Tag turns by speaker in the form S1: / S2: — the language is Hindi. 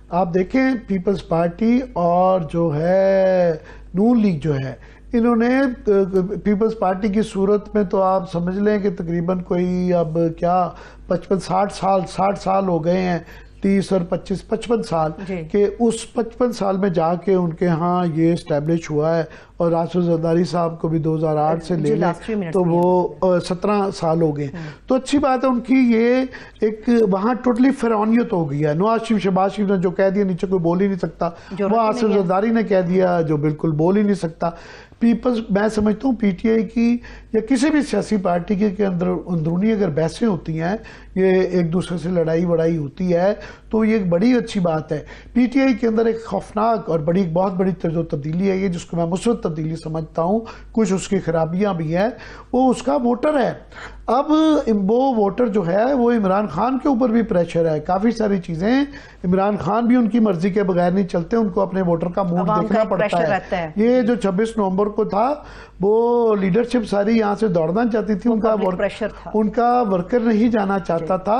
S1: आप देखें पीपल्स पार्टी और जो है नून लीग जो है, इन्होंने पीपल्स पार्टी की सूरत में तो आप समझ लें कि तकरीबन कोई अब क्या 55-60 साल हो गए हैं, 30 और 55 साल के, उस 55 साल में जाके उनके यहाँ ये इस्टेब्लिश हुआ है। और राशिद जरदारी साहब को भी 2008 से ले लें तो वो 17 साल हो गए। तो अच्छी बात है उनकी, ये एक वहाँ टोटली फिरौनियत हो गई है। नवाज शरीफ शहबाज शरीफ ने जो कह दिया नीचे कोई बोल ही नहीं सकता, वो राशिद जरदारी ने कह दिया जो बिल्कुल बोल ही नहीं सकता। पीपल्स, मैं समझता हूँ पीटीआई की या किसी भी सियासी पार्टी के अंदर अंदरूनी अगर बहसें होती हैं, ये एक दूसरे से लड़ाई वड़ाई होती है, तो ये एक बड़ी अच्छी बात है। पीटीआई के अंदर एक खौफनाक और बहुत बड़ी जो तब्दीली है, ये जिसको मैं मुस्बत तब्दीली समझता हूँ, कुछ उसकी खराबियाँ भी हैं, वो उसका वोटर है। अब वो वोटर जो है वो इमरान खान के ऊपर भी प्रेशर है, काफ़ी सारी चीज़ें इमरान खान भी उनकी मर्जी के बगैर नहीं चलते, उनको अपने वोटर का मूड देखना पड़ता है। ये जो 26 नवंबर को था, वो लीडरशिप सारी यहाँ से दौड़ना चाहती थी, उनका वर्कर नहीं जाना चाहता था।